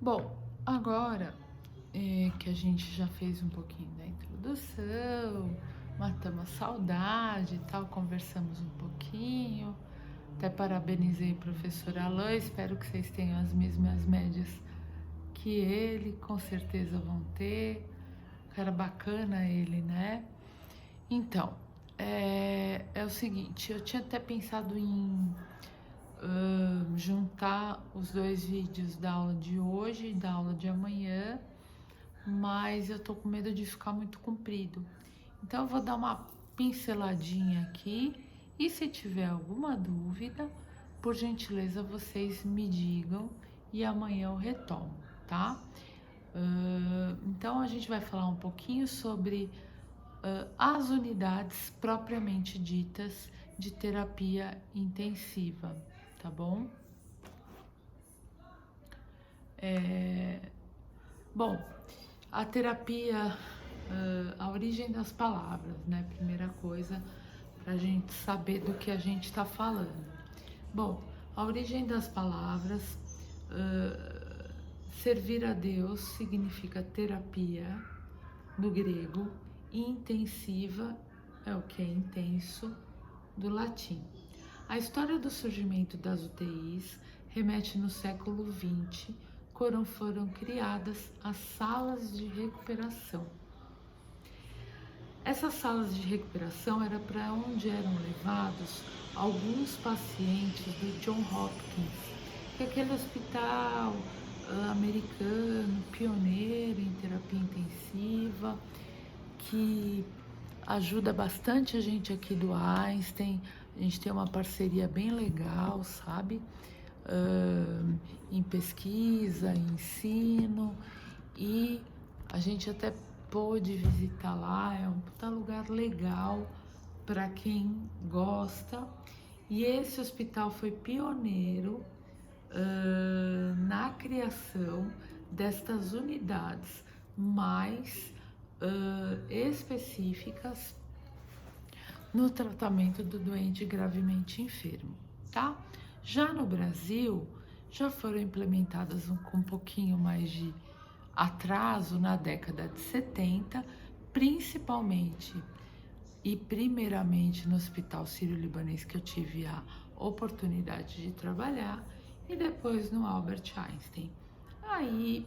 Bom, agora que a gente já fez um pouquinho da introdução, matamos a saudade e tal, conversamos um pouquinho, até parabenizei o professor Alain, espero que vocês tenham as mesmas médias que ele, com certeza vão ter. Cara bacana ele, né? Então, é o seguinte, eu tinha até pensado em juntar os dois vídeos da aula de hoje e da aula de amanhã, mas eu tô com medo de ficar muito comprido. Então eu vou dar uma pinceladinha aqui e se tiver alguma dúvida, por gentileza vocês me digam e amanhã eu retomo, tá? Então a gente vai falar um pouquinho sobre as unidades propriamente ditas de terapia intensiva, tá bom? Bom, a terapia, a origem das palavras, né? Primeira coisa, para a gente saber do que a gente está falando. Bom, a origem das palavras, servir a Deus significa terapia, no grego, e intensiva é o que é intenso, do latim. A história do surgimento das UTIs remete no século XX, quando foram criadas as salas de recuperação. Essas salas de recuperação era para onde eram levados alguns pacientes do John Hopkins, que é aquele hospital americano, pioneiro em terapia intensiva, que ajuda bastante a gente aqui do Einstein. A gente tem uma parceria bem legal, sabe? Em pesquisa, em ensino, e a gente até pôde visitar lá. É um puta lugar legal para quem gosta. E esse hospital foi pioneiro na criação destas unidades mais específicas no tratamento do doente gravemente enfermo, tá? Já no Brasil, já foram implementadas com um pouquinho mais de atraso na década de 70, principalmente e primeiramente no Hospital Sírio-Libanês, que eu tive a oportunidade de trabalhar, e depois no Albert Einstein. Aí,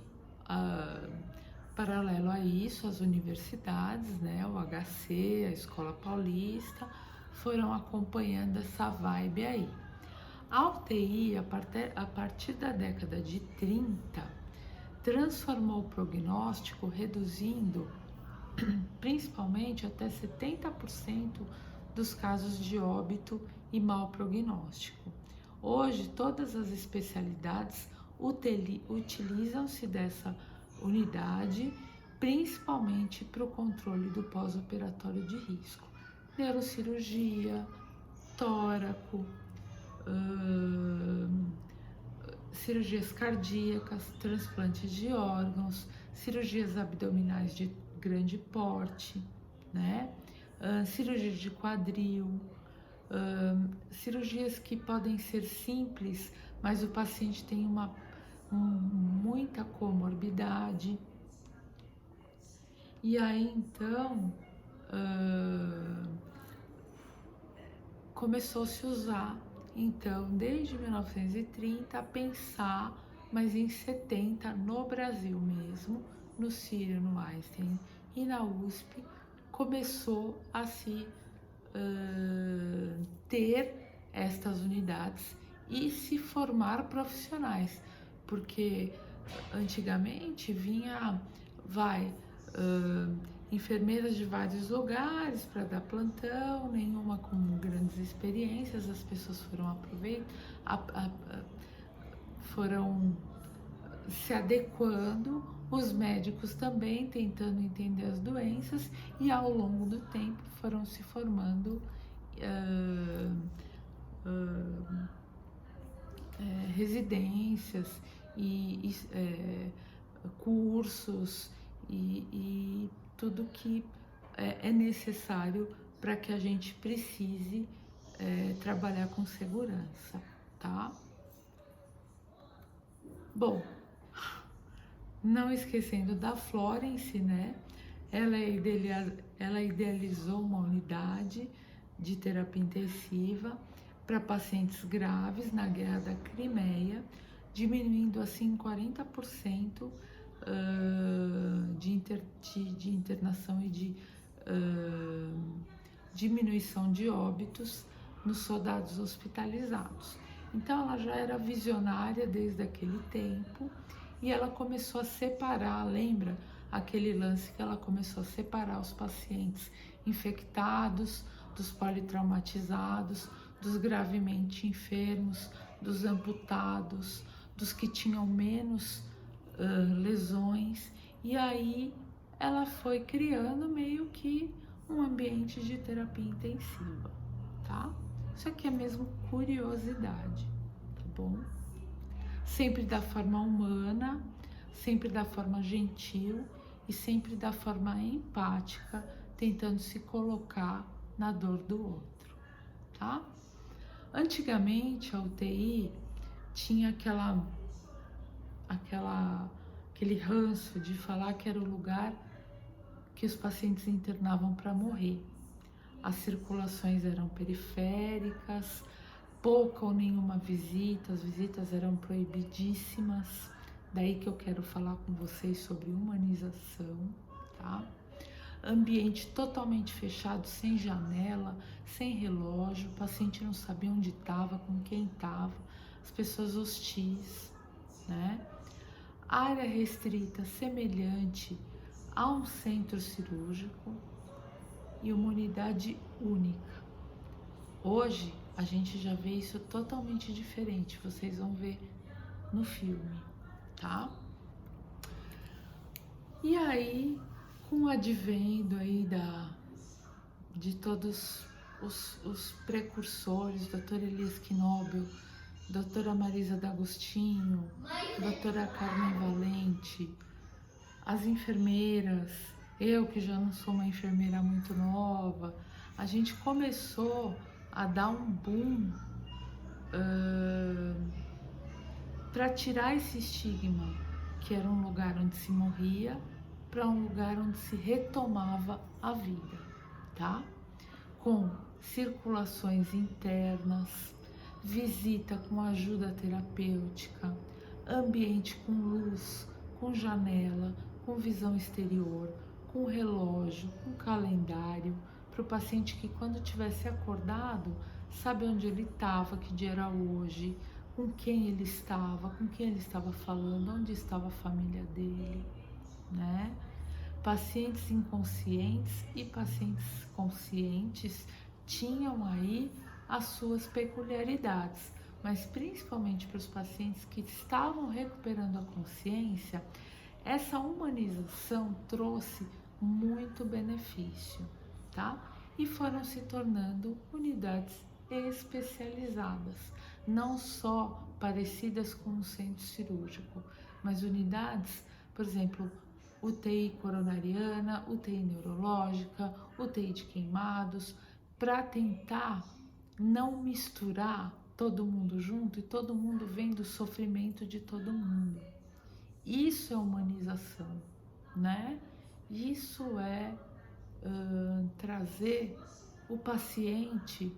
paralelo a isso, as universidades, né, o HC, a Escola Paulista, foram acompanhando essa vibe aí. A UTI, a partir da década de 30, transformou o prognóstico, reduzindo principalmente até 70% dos casos de óbito e mau prognóstico. Hoje, todas as especialidades utilizam-se dessa unidade, principalmente para o controle do pós-operatório de risco. Neurocirurgia, tóraco, cirurgias cardíacas, transplantes de órgãos, cirurgias abdominais de grande porte, né? Cirurgia de quadril, cirurgias que podem ser simples, mas o paciente tem muita comorbidade. E aí então começou a se usar, então, desde 1930, a pensar, mas em 70, no Brasil mesmo, no Sírio, no Einstein e na USP, começou a se ter estas unidades e se formar profissionais, porque antigamente vinha, enfermeiras de vários lugares para dar plantão, nenhuma com grandes experiências, as pessoas foram se adequando, os médicos também tentando entender as doenças, e ao longo do tempo foram se formando residências e cursos e tudo que é necessário para que a gente precise trabalhar com segurança, tá? Bom, Não esquecendo da Florence, né? Ela idealizou uma unidade de terapia intensiva para pacientes graves na Guerra da Crimeia, diminuindo assim 40% de internação e de diminuição de óbitos nos soldados hospitalizados. Então ela já era visionária desde aquele tempo e ela começou a separar, lembra aquele lance que ela começou a separar os pacientes infectados, dos politraumatizados, dos gravemente enfermos, dos amputados, dos que tinham menos lesões, e aí ela foi criando meio que um ambiente de terapia intensiva, tá? Isso aqui é mesmo curiosidade, tá bom? Sempre da forma humana, sempre da forma gentil e sempre da forma empática, tentando se colocar na dor do outro, tá? Antigamente a UTI tinha aquele ranço de falar que era o lugar que os pacientes internavam para morrer. As circulações eram periféricas, pouca ou nenhuma visita, as visitas eram proibidíssimas. Daí que eu quero falar com vocês sobre humanização, tá? Ambiente totalmente fechado, sem janela, sem relógio, o paciente não sabia onde estava, com quem estava, as pessoas hostis, né? Área restrita semelhante a um centro cirúrgico e uma unidade única. Hoje a gente já vê isso totalmente diferente, vocês vão ver no filme, tá? E aí, com o advento aí de todos os precursores, doutora Elias Knobel, doutora Marisa D'Agostinho, doutora Carmen Valente, as enfermeiras, eu que já não sou uma enfermeira muito nova, a gente começou a dar um boom para tirar esse estigma, que era um lugar onde se morria, para um lugar onde se retomava a vida, tá? Com circulações internas, visita com ajuda terapêutica, ambiente com luz, com janela, com visão exterior, com relógio, com calendário, para o paciente que quando tivesse acordado, sabe onde ele estava, que dia era hoje, com quem ele estava falando, onde estava a família dele, né? Pacientes inconscientes e pacientes conscientes tinham aí as suas peculiaridades, mas principalmente para os pacientes que estavam recuperando a consciência, essa humanização trouxe muito benefício, tá? E foram se tornando unidades especializadas, não só parecidas com um centro cirúrgico, mas unidades, por exemplo, UTI coronariana, UTI neurológica, UTI de queimados, para tentar não misturar todo mundo junto e todo mundo vendo o sofrimento de todo mundo. Isso é humanização, né? Isso é trazer o paciente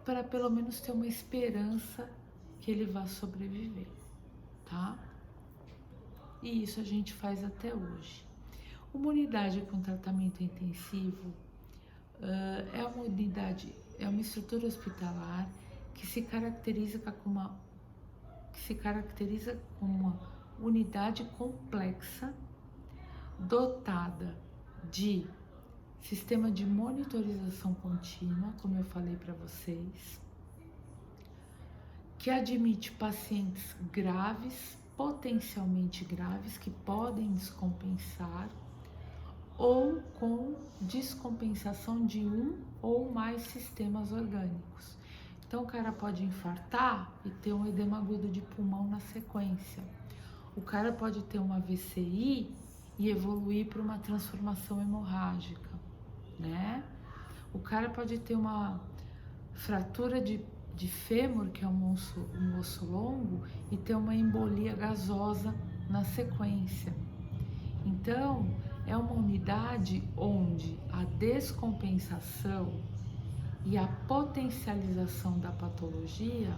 para pelo menos ter uma esperança que ele vá sobreviver, tá? E isso a gente faz até hoje. Uma unidade com tratamento intensivo é uma unidade, é uma estrutura hospitalar que se caracteriza como uma unidade complexa, dotada de sistema de monitorização contínua, como eu falei para vocês, que admite pacientes graves, potencialmente graves, que podem descompensar, ou com descompensação de um ou mais sistemas orgânicos. Então o cara pode infartar e ter um edema agudo de pulmão na sequência. O cara pode ter uma VCI e evoluir para uma transformação hemorrágica, né? O cara pode ter uma fratura de fêmur, que é um osso longo, e ter uma embolia gasosa na sequência. Então, é uma unidade onde a descompensação e a potencialização da patologia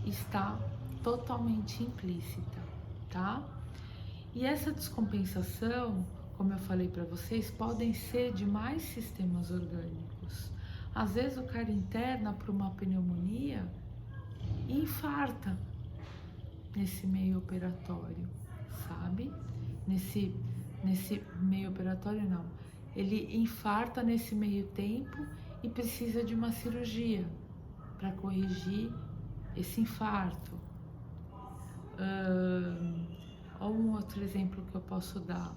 está totalmente implícita, tá? E essa descompensação, como eu falei para vocês, podem ser de mais sistemas orgânicos. Às vezes o cara interna para uma pneumonia e infarta nesse meio operatório, sabe? Nesse meio operatório não. Ele infarta nesse meio tempo e precisa de uma cirurgia para corrigir esse infarto. Ou um outro exemplo que eu posso dar.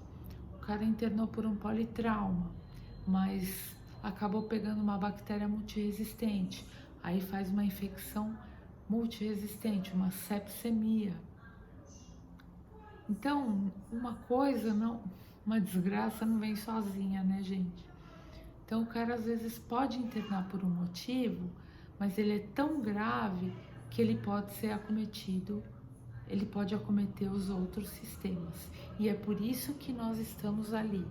O cara internou por um politrauma, mas acabou pegando uma bactéria multiresistente. Aí faz uma infecção multiresistente, uma sepsemia. Então, uma desgraça não vem sozinha, né, gente? Então, o cara às vezes pode internar por um motivo, mas ele é tão grave que ele pode ser acometido, ele pode acometer os outros sistemas. E é por isso que nós estamos ali,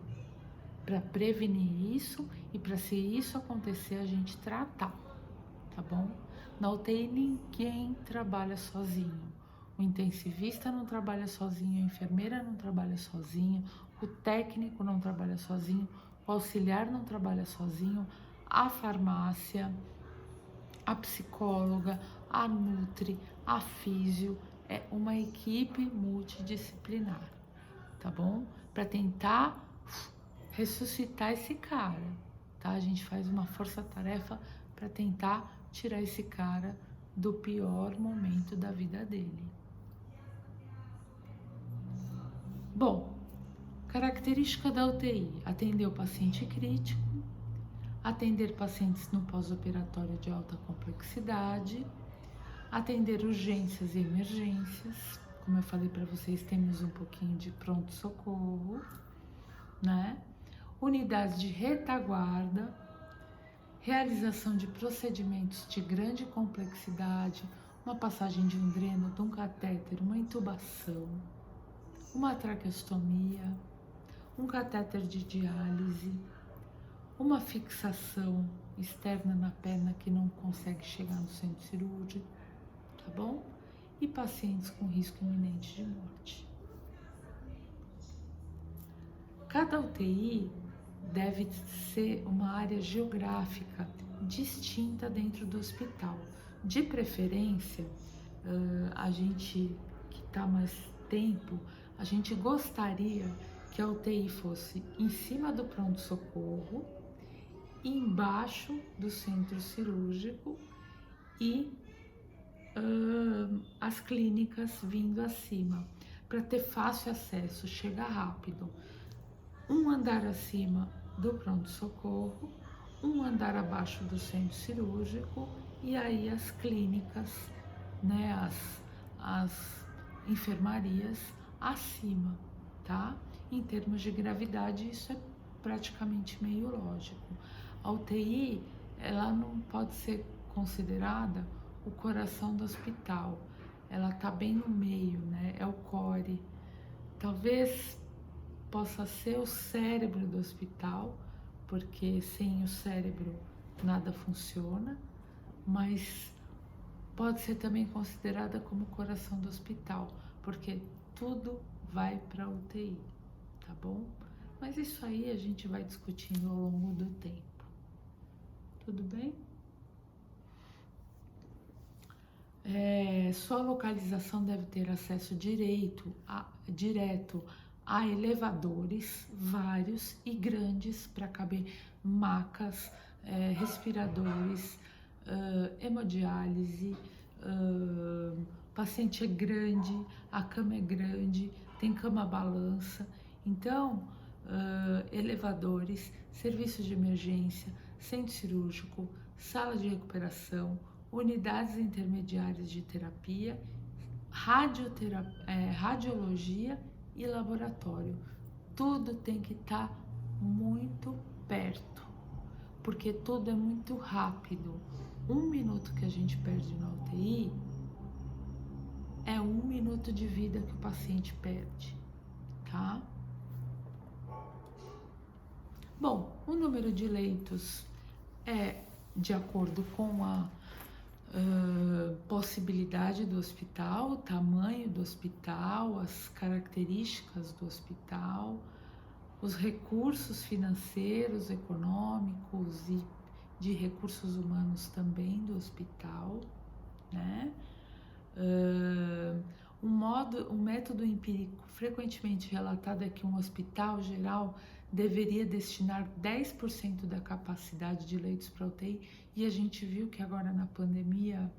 para prevenir isso e para, se isso acontecer, a gente tratar, tá bom? Na UTI ninguém trabalha sozinho. O intensivista não trabalha sozinho, a enfermeira não trabalha sozinho, o técnico não trabalha sozinho, o auxiliar não trabalha sozinho, a farmácia, a psicóloga, a nutri, a físio, é uma equipe multidisciplinar, tá bom? Para tentar ressuscitar esse cara, tá? A gente faz uma força-tarefa para tentar tirar esse cara do pior momento da vida dele. Bom, característica da UTI: atender o paciente crítico, atender pacientes no pós-operatório de alta complexidade, atender urgências e emergências. Como eu falei para vocês, temos um pouquinho de pronto-socorro, né? Unidades de retaguarda, realização de procedimentos de grande complexidade, uma passagem de um dreno, de um catéter, uma intubação, uma traqueostomia, um catéter de diálise, uma fixação externa na perna que não consegue chegar no centro cirúrgico, tá bom? E pacientes com risco iminente de morte. Cada UTI deve ser uma área geográfica distinta dentro do hospital. De preferência, a gente que está mais tempo, a gente gostaria que a UTI fosse em cima do pronto-socorro, embaixo do centro cirúrgico e as clínicas vindo acima, para ter fácil acesso, chegar rápido. Um andar acima do pronto-socorro, um andar abaixo do centro cirúrgico e aí as clínicas, né, as enfermarias acima, tá? Em termos de gravidade, isso é praticamente meio lógico. A UTI, ela não pode ser considerada o coração do hospital, ela tá bem no meio, né? É o core. Talvez possa ser o cérebro do hospital, porque sem o cérebro nada funciona, mas pode ser também considerada como o coração do hospital, porque tudo vai para a UTI, tá bom? Mas isso aí a gente vai discutindo ao longo do tempo. Tudo bem? Sua localização deve ter acesso direto a elevadores vários e grandes para caber macas, respiradores, hemodiálise, paciente é grande, a cama é grande, tem cama-balança. Então, elevadores, serviços de emergência, centro cirúrgico, sala de recuperação, unidades intermediárias de terapia, radiologia e laboratório. Tudo tem que estar muito perto, porque tudo é muito rápido. 1 minuto que a gente perde na UTI é 1 minuto de vida que o paciente perde, tá? Bom, o número de leitos é de acordo com a possibilidade do hospital, o tamanho do hospital, as características do hospital, os recursos financeiros, econômicos e de recursos humanos também do hospital, né? Um método empírico frequentemente relatado é que um hospital geral deveria destinar 10% da capacidade de leitos para UTI, e a gente viu que agora na pandemia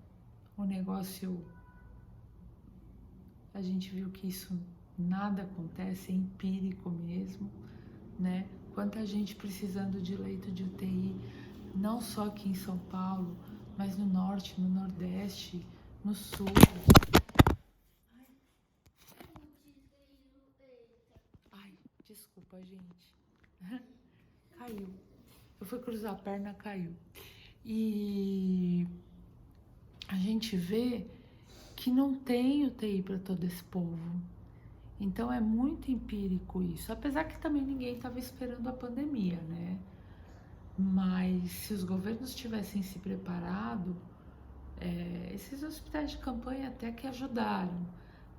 a gente viu que isso nada acontece, é empírico mesmo, né? Quanta gente precisando de leito de UTI, não só aqui em São Paulo, mas no norte, no nordeste, no sul. Ai, desculpa, gente. Caiu. Eu fui cruzar a perna, caiu. E a gente vê que não tem UTI para todo esse povo. Então é muito empírico isso. Apesar que também ninguém estava esperando a pandemia, né? Mas se os governos tivessem se preparado, esses hospitais de campanha até que ajudaram,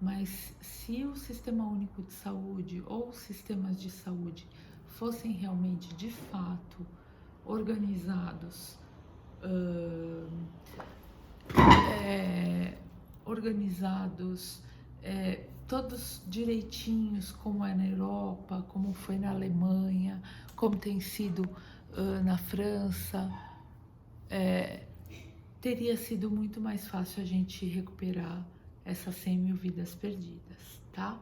mas se o Sistema Único de Saúde ou os sistemas de saúde fossem realmente, de fato, organizados, todos direitinhos, como é na Europa, como foi na Alemanha, como tem sido na França, teria sido muito mais fácil a gente recuperar essas 100 mil vidas perdidas, tá?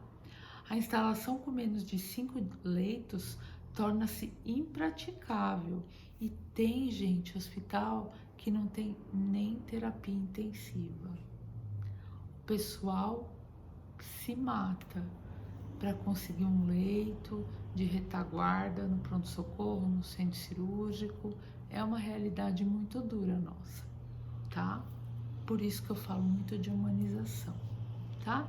A instalação com menos de 5 leitos torna-se impraticável e tem, gente, hospital que não tem nem terapia intensiva. O pessoal se mata para conseguir um leito de retaguarda no pronto-socorro, no centro cirúrgico. É uma realidade muito dura nossa, tá? Por isso que eu falo muito de humanização, tá?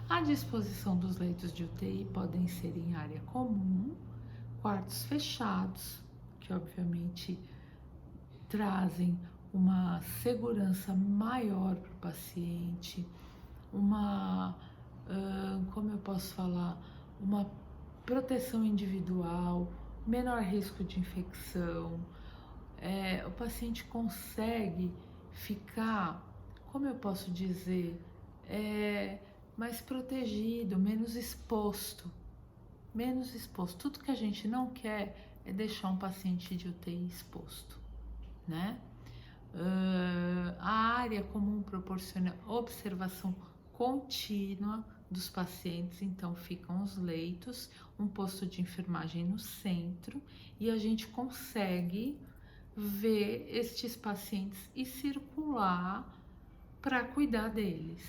A disposição dos leitos de UTI podem ser em área comum, quartos fechados, que obviamente trazem uma segurança maior para o paciente, como eu posso falar, uma proteção individual, menor risco de infecção. O paciente consegue ficar, como eu posso dizer, mais protegido, menos exposto. Tudo que a gente não quer é deixar um paciente de UTI exposto, né? A área comum proporciona observação contínua dos pacientes, então ficam os leitos, um posto de enfermagem no centro, e a gente consegue ver estes pacientes e circular para cuidar deles,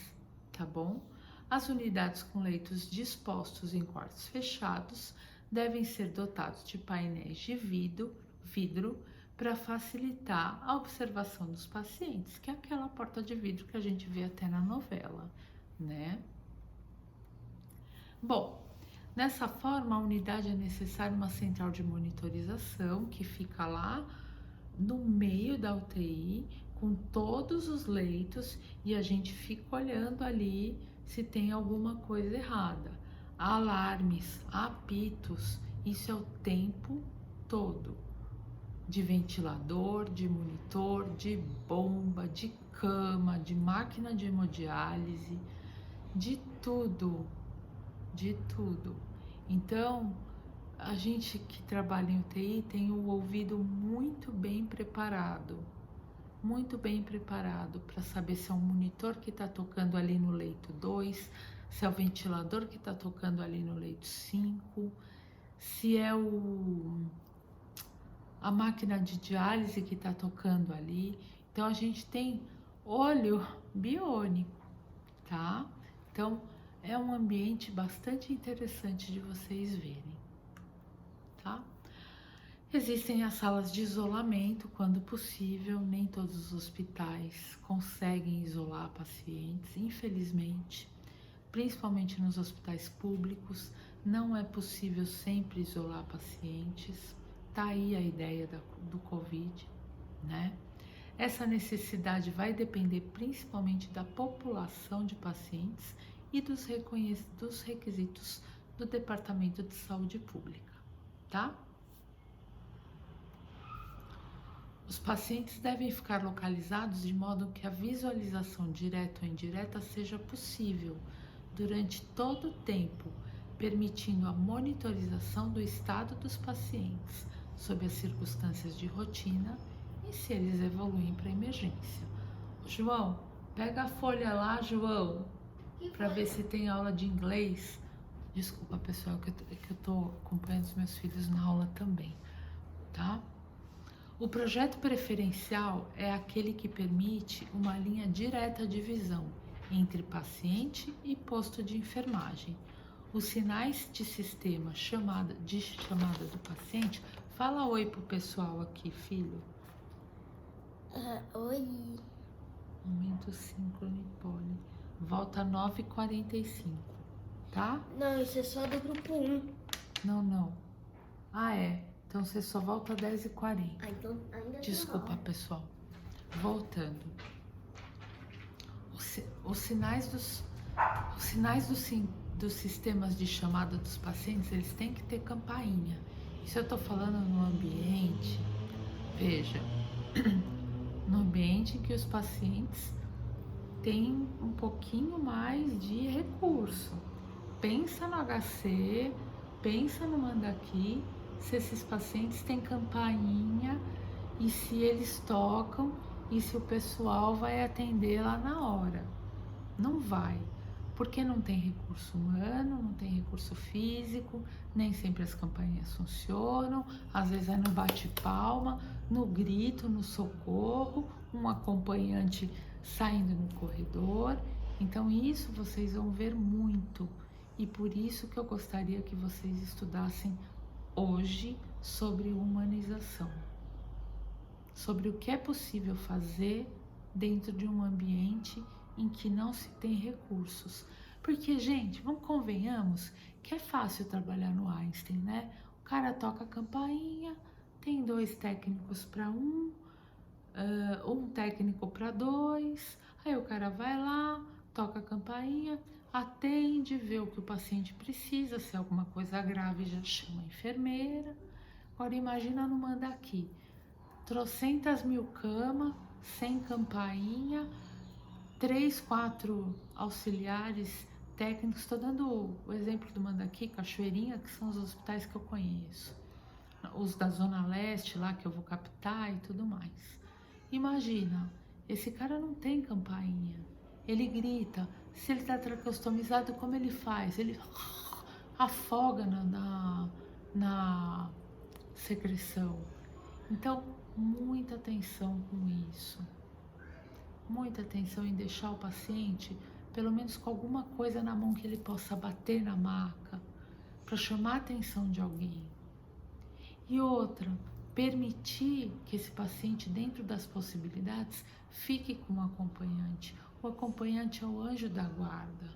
tá bom? As unidades com leitos dispostos em quartos fechados devem ser dotados de painéis de vidro para facilitar a observação dos pacientes, que é aquela porta de vidro que a gente vê até na novela, né? Bom, dessa forma, a unidade é necessária uma central de monitorização que fica lá no meio da UTI, com todos os leitos, e a gente fica olhando ali se tem alguma coisa errada. Alarmes, apitos, isso é o tempo todo. De ventilador, de monitor, de bomba, de cama, de máquina de hemodiálise, de tudo, de tudo. Então, a gente que trabalha em UTI tem o ouvido muito bem preparado para saber se é um monitor que está tocando ali no leito 2, se é o ventilador que está tocando ali no leito 5, se é a máquina de diálise que está tocando ali. Então a gente tem olho biônico, tá? Então é um ambiente bastante interessante de vocês verem, tá? Existem as salas de isolamento, quando possível. Nem todos os hospitais conseguem isolar pacientes, infelizmente. principalmente nos hospitais públicos. Não é possível sempre isolar pacientes. Tá aí a ideia do Covid, né? Essa necessidade vai depender principalmente da população de pacientes e dos requisitos do Departamento de Saúde Pública, tá? Os pacientes devem ficar localizados de modo que a visualização direta ou indireta seja possível durante todo o tempo, permitindo a monitorização do estado dos pacientes sob as circunstâncias de rotina e se eles evoluem para emergência. João, pega a folha lá, João, para ver se tem aula de inglês. Desculpa, pessoal, que eu tô acompanhando os meus filhos na aula também, tá? O projeto preferencial é aquele que permite uma linha direta de visão entre paciente e posto de enfermagem. Os sinais de sistema de chamada do paciente. Fala oi pro pessoal aqui, filho. Oi. Momento síncrone poli. Volta 9h45, tá? Não, isso é só do grupo 1. Não. Ah, é. Então você só volta 10h40. Ah, então ainda Desculpa, pessoal. Voltando. Os sinais dos sistemas de chamada dos pacientes, eles têm que ter campainha. Isso eu tô falando no ambiente, veja, no ambiente em que os pacientes têm um pouquinho mais de recurso. Pensa no HC, pensa no Mandaki, se esses pacientes têm campainha e se eles tocam e se o pessoal vai atender lá na hora. Não vai, porque não tem recurso humano, não tem recurso físico, nem sempre as campainhas funcionam, às vezes é no bate-palma, no grito, no socorro, um acompanhante saindo no corredor. Então isso vocês vão ver muito, e por isso que eu gostaria que vocês estudassem hoje sobre humanização, sobre o que é possível fazer dentro de um ambiente em que não se tem recursos. Porque, gente, convenhamos que é fácil trabalhar no Einstein, né? O cara toca a campainha, tem 2 técnicos para um técnico para 2, aí o cara vai lá, toca a campainha, atende, vê o que o paciente precisa, se é alguma coisa grave já chama a enfermeira. Agora imagina no Mandaki, trocentas mil camas, sem campainha, 3, 4 auxiliares técnicos. Estou dando o exemplo do Mandaki, Cachoeirinha, que são os hospitais que eu conheço, os da Zona Leste lá que eu vou captar e tudo mais. Imagina, esse cara não tem campainha, ele grita. Se ele está tracostomizado, como ele faz? Ele afoga na secreção. Então, muita atenção com isso. Muita atenção em deixar o paciente, pelo menos com alguma coisa na mão que ele possa bater na maca, para chamar a atenção de alguém. E outra, permitir que esse paciente, dentro das possibilidades, fique com o acompanhante. O acompanhante é o anjo da guarda.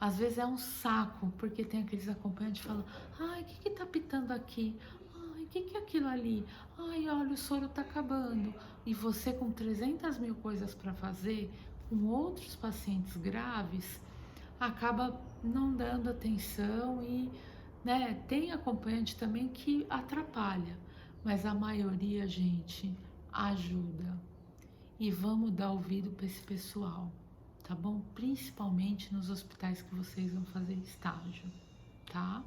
Às vezes é um saco, porque tem aqueles acompanhantes que falam: ai, o que tá pitando aqui? Ai, o que é aquilo ali? Ai, olha, o soro tá acabando. E você com 300 mil coisas para fazer, com outros pacientes graves, acaba não dando atenção e, né, tem acompanhante também que atrapalha. Mas a maioria, gente, ajuda. E vamos dar ouvido para esse pessoal, tá bom? Principalmente nos hospitais que vocês vão fazer estágio, tá?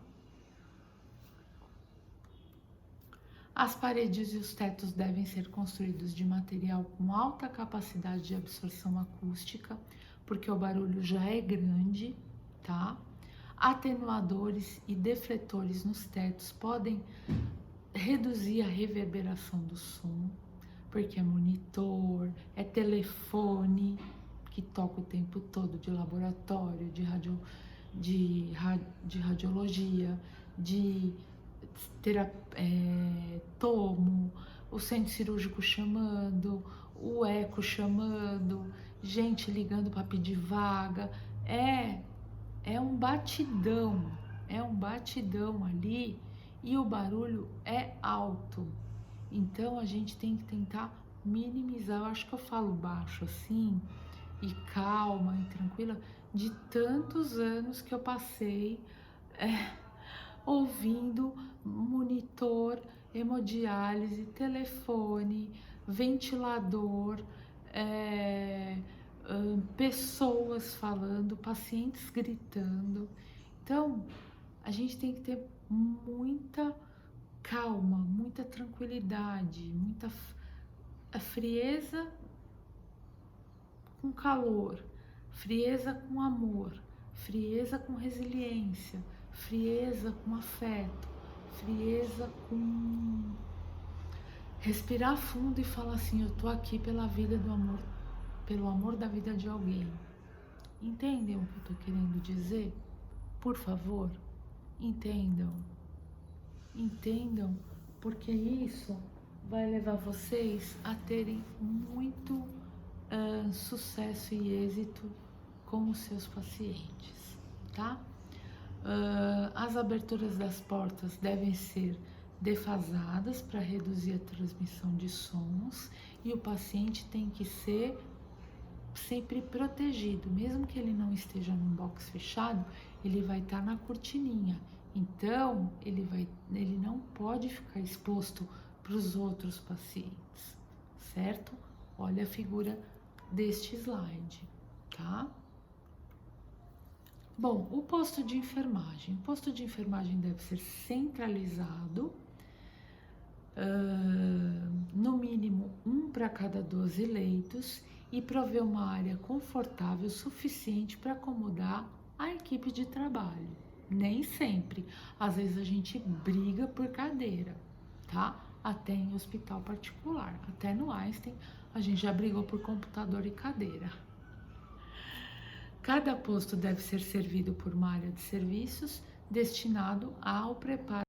As paredes e os tetos devem ser construídos de material com alta capacidade de absorção acústica, porque o barulho já é grande, tá? Atenuadores e defletores nos tetos podem reduzir a reverberação do som, porque é monitor, é telefone que toca o tempo todo, de laboratório, de radiologia, de tomo, o centro cirúrgico chamando, o eco chamando, gente ligando para pedir vaga. É é um batidão ali e o barulho é alto. Então a gente tem que tentar minimizar. Eu acho que eu falo baixo assim, e calma e tranquila, de tantos anos que eu passei ouvindo monitor, hemodiálise, telefone, ventilador, pessoas falando, pacientes gritando. Então, a gente tem que ter muita calma, muita tranquilidade, muita frieza com calor, frieza com amor, frieza com resiliência, frieza com afeto, frieza com respirar fundo e falar assim: eu tô aqui pela vida do amor, pelo amor da vida de alguém. Entendem o que eu tô querendo dizer? Por favor, entendam. Entendam, porque isso vai levar vocês a terem muito sucesso e êxito com os seus pacientes, tá? As aberturas das portas devem ser defasadas para reduzir a transmissão de sons e o paciente tem que ser sempre protegido, mesmo que ele não esteja num box fechado, ele vai estar na cortininha. Então, ele não pode ficar exposto para os outros pacientes, certo? Olha a figura deste slide, tá? Bom, o posto de enfermagem. O posto de enfermagem deve ser centralizado, no mínimo 1 para cada 12 leitos e prover uma área confortável suficiente para acomodar a equipe de trabalho. Nem sempre, às vezes a gente briga por cadeira, tá? Até em hospital particular, até no Einstein a gente já brigou por computador e cadeira. Cada posto deve ser servido por uma área de serviços destinado ao preparo